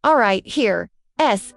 Alright, here.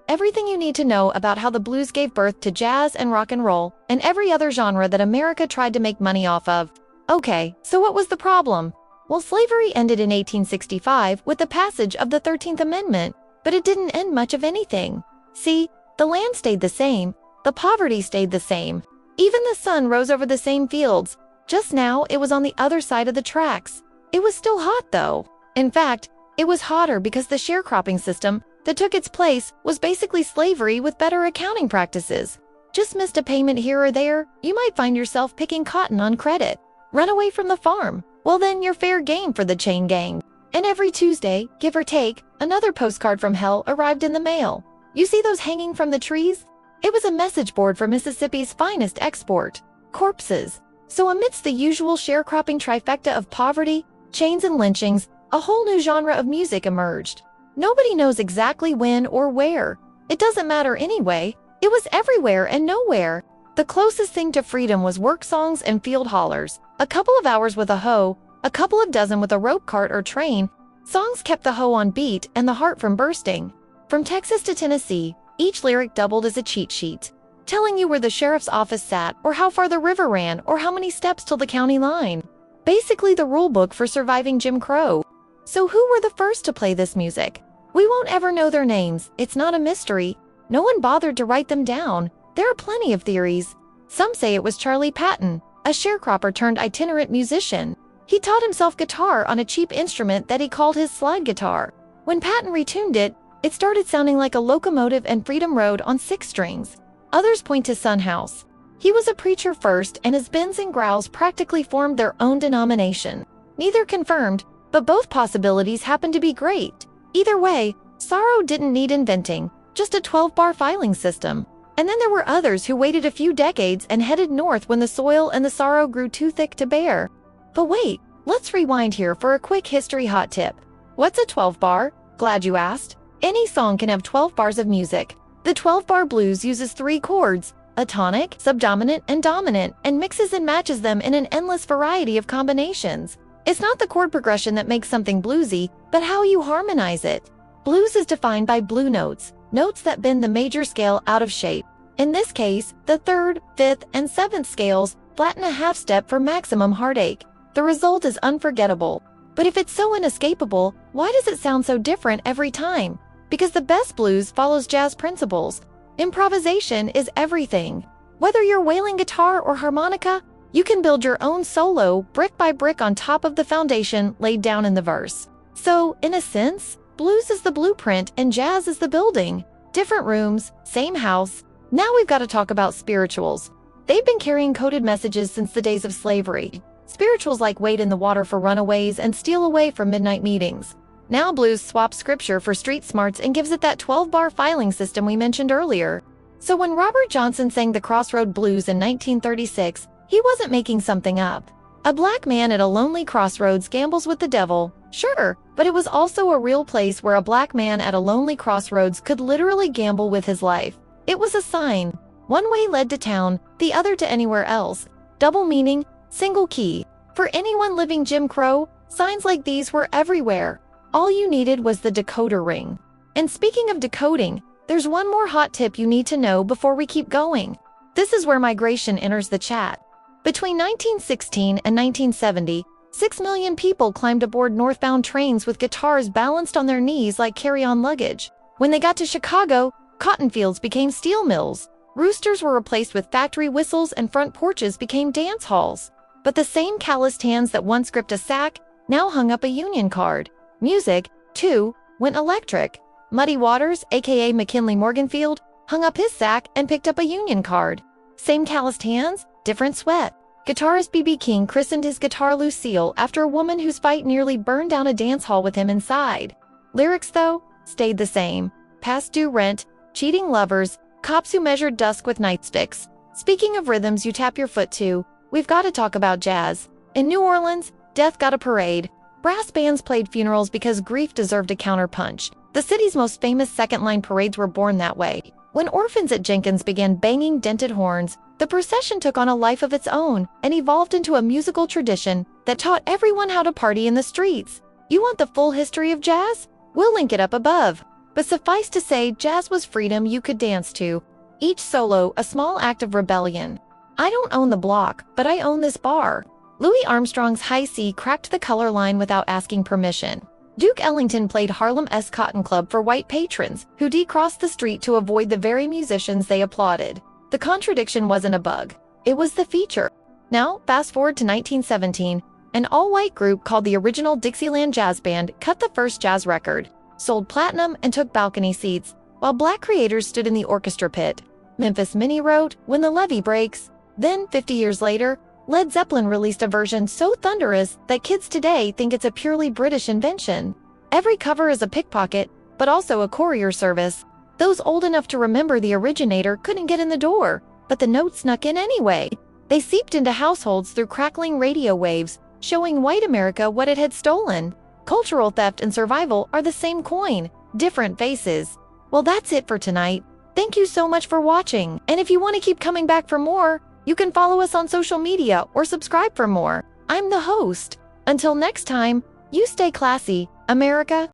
Everything you need to know about how the blues gave birth to jazz and rock and roll, and every other genre that America tried to make money off of. Okay, so what was the problem? Well, slavery ended in 1865 with the passage of the 13th Amendment, but it didn't end much of anything. See, the land stayed the same, the poverty stayed the same. Even the sun rose over the same fields. Just now, it was on the other side of the tracks. It was still hot, though. In fact, it was hotter because the sharecropping system that took its place was basically slavery with better accounting practices. Just missed a payment here or there, you might find yourself picking cotton on credit. Run away from the farm. Well, then you're fair game for the chain gang. And every Tuesday, give or take, another postcard from hell arrived in the mail. You see those hanging from the trees? It was a message board for Mississippi's finest export, corpses. So amidst the usual sharecropping trifecta of poverty, chains and lynchings, a whole new genre of music emerged. Nobody knows exactly when or where. It doesn't matter anyway. It was everywhere and nowhere. The closest thing to freedom was work songs and field hollers. A couple of hours with a hoe, a couple of dozen with a rope cart or train. Songs kept the hoe on beat and the heart from bursting. From Texas to Tennessee, each lyric doubled as a cheat sheet, telling you where the sheriff's office sat, or how far the river ran, or how many steps till the county line. Basically the rule book for surviving Jim Crow. So who were the first to play this music? We won't ever know their names. It's not a mystery. No one bothered to write them down. There are plenty of theories. Some say it was Charlie Patton, a sharecropper turned itinerant musician. He taught himself guitar on a cheap instrument that he called his slide guitar. When Patton retuned it, it started sounding like a locomotive and Freedom Road on 6 strings. Others point to Son House. He was a preacher first, and his bends and growls practically formed their own denomination. Neither confirmed, but both possibilities happen to be great. Either way, sorrow didn't need inventing, just a 12-bar filing system. And then there were others who waited a few decades and headed north when the soil and the sorrow grew too thick to bear. But wait, let's rewind here for a quick history hot tip. What's a 12-bar? Glad you asked. Any song can have 12 bars of music. The 12-bar blues uses 3 chords, a tonic, subdominant, and dominant, and mixes and matches them in an endless variety of combinations. It's not the chord progression that makes something bluesy, but how you harmonize it. Blues is defined by blue notes, notes that bend the major scale out of shape. In this case, the 3rd, 5th, and 7th scales flatten a half step for maximum heartache. The result is unforgettable. But if it's so inescapable, why does it sound so different every time? Because the best blues follows jazz principles. Improvisation is everything. Whether you're wailing guitar or harmonica, you can build your own solo brick by brick on top of the foundation laid down in the verse. So, in a sense, blues is the blueprint and jazz is the building. Different rooms, same house. Now we've got to talk about spirituals. They've been carrying coded messages since the days of slavery. Spirituals like wade in the water for runaways and steal away from midnight meetings. Now blues swaps scripture for street smarts and gives it that 12-bar filing system we mentioned earlier. So when Robert Johnson sang the Crossroad Blues in 1936, he wasn't making something up. A black man at a lonely crossroads gambles with the devil, sure, but it was also a real place where a black man at a lonely crossroads could literally gamble with his life. It was a sign. One way led to town, the other to anywhere else. Double meaning, single key. For anyone living Jim Crow, signs like these were everywhere. All you needed was the decoder ring. And speaking of decoding, there's one more hot tip you need to know before we keep going. This is where migration enters the chat. Between 1916 and 1970, 6 million people climbed aboard northbound trains with guitars balanced on their knees like carry-on luggage. When they got to Chicago, cotton fields became steel mills. Roosters were replaced with factory whistles and front porches became dance halls. But the same calloused hands that once gripped a sack now hung up a union card. Music, too, went electric. Muddy Waters, aka McKinley Morganfield, hung up his sack and picked up a union card. Same calloused hands, different sweat. Guitarist B.B. King christened his guitar Lucille after a woman whose fight nearly burned down a dance hall with him inside. Lyrics, though, stayed the same. Past due rent, cheating lovers, cops who measured dusk with nightsticks. Speaking of rhythms you tap your foot to, we've got to talk about jazz. In New Orleans, death got a parade. Brass bands played funerals because grief deserved a counterpunch. The city's most famous second-line parades were born that way. When orphans at Jenkins began banging dented horns, the procession took on a life of its own and evolved into a musical tradition that taught everyone how to party in the streets. You want the full history of jazz? We'll link it up above. But suffice to say, jazz was freedom you could dance to. Each solo a small act of rebellion. I don't own the block, but I own this bar. Louis Armstrong's High C cracked the color line without asking permission. Duke Ellington played Harlem-esque Cotton Club for white patrons who decrossed the street to avoid the very musicians they applauded. The contradiction wasn't a bug. It was the feature. Now, fast forward to 1917, an all-white group called the Original Dixieland Jazz Band cut the first jazz record, sold platinum, and took balcony seats, while black creators stood in the orchestra pit. Memphis Minnie wrote, "When the levee breaks." Then, 50 years later, Led Zeppelin released a version so thunderous that kids today think it's a purely British invention. Every cover is a pickpocket, but also a courier service. Those old enough to remember the originator couldn't get in the door, but the notes snuck in anyway. They seeped into households through crackling radio waves, showing white America what it had stolen. Cultural theft and survival are the same coin, different faces. Well, that's it for tonight. Thank you so much for watching, and if you want to keep coming back for more, you can follow us on social media or subscribe for more. I'm the host. Until next time, you stay classy, America.